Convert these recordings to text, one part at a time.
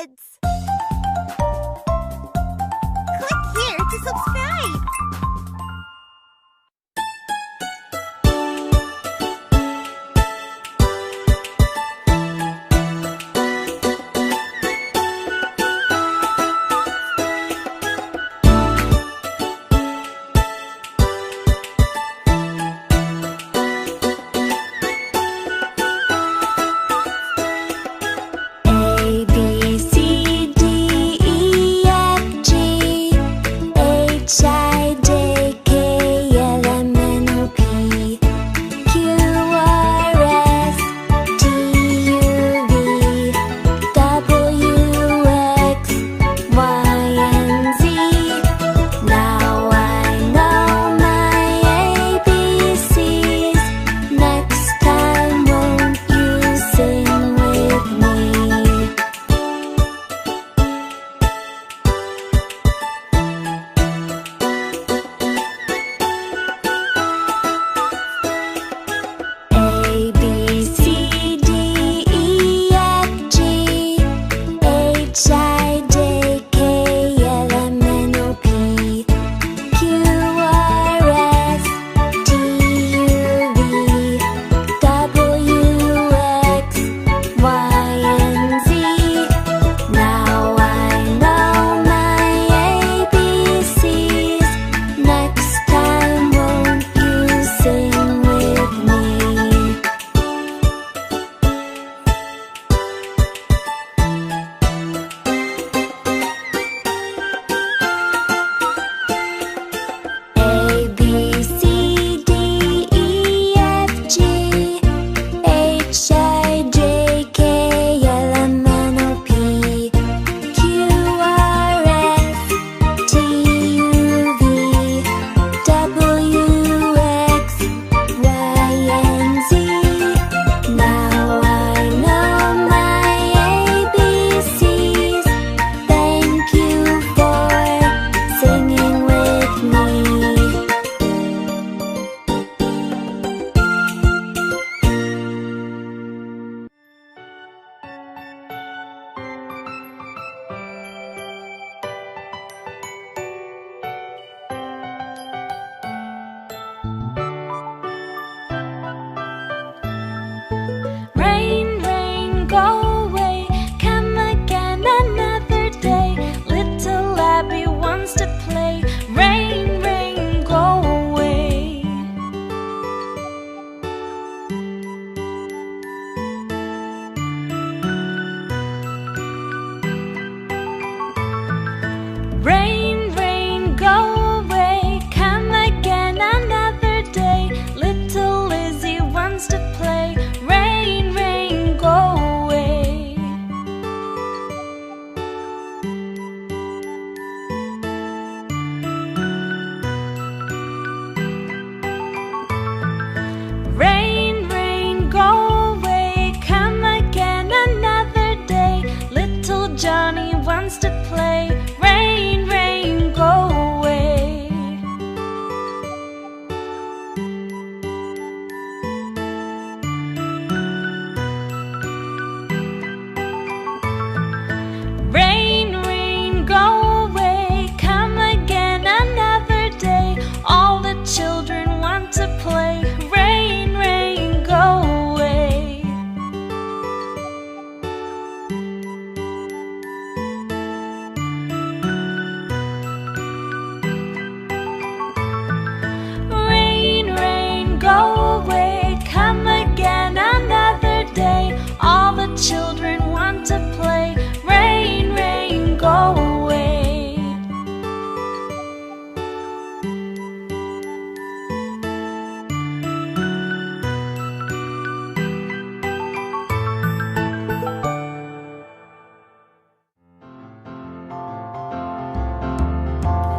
kids! Click here to subscribe!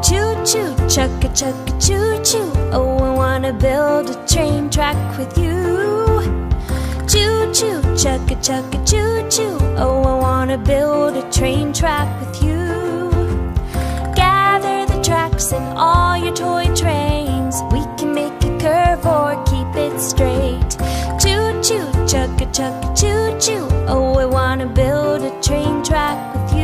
Choo-choo, chugga-chugga, choo-choo. Oh, I wanna build a train track with you. Choo-choo, chugga-chugga, choo-choo. Oh, I wanna build a train track with you. Gather the tracks and all your toy trains. We can make a curve or keep it straight. Choo-choo, chugga-chugga, choo-choo. Oh, I wanna build a train track with you.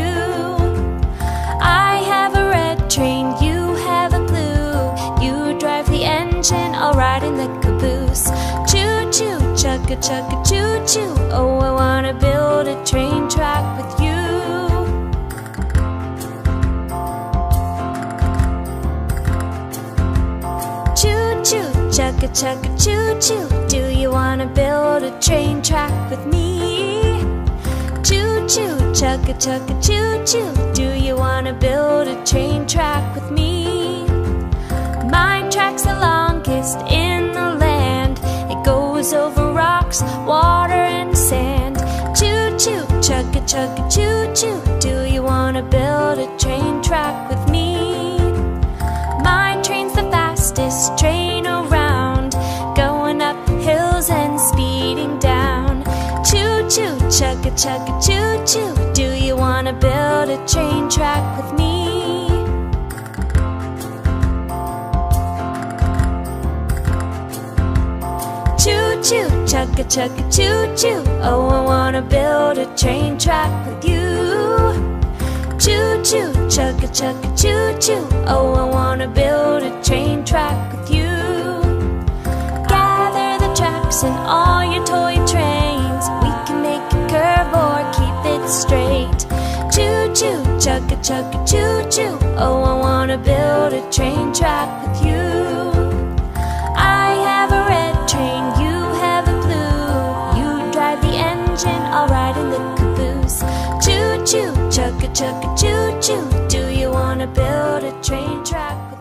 chugga chugga choo choo. Oh, I wanna build a train track with you. Choo choo, chugga chugga choo choo. Do you wanna build a train track with me? Choo choo, chugga chugga choo choo. Do you wanna build a train track with me? My track's the longest in the land. It goes over rocks, water and sand. Choo choo, chugga chugga choo choo. Do you wanna build a train track with me? My train's the fastest train around, going up hills and speeding down. Choo choo, chugga chugga choo choo. Do you wanna build a train track with me? Choo choo, chugga chugga choo choo. Oh, I wanna build a train track with you. Choo choo, chugga chugga choo choo. Oh, I wanna build a train track with you. Gather the tracks and all your toy trains. We can make it curve or keep it straight. Choo choo, chugga chugga choo choo. Oh, I wanna build a train track with you. I have a red train, you have a blue. You drive the engine, I'll ride in the caboose. Choo choo, chugga chugga choo choo. Do you wanna build a train track with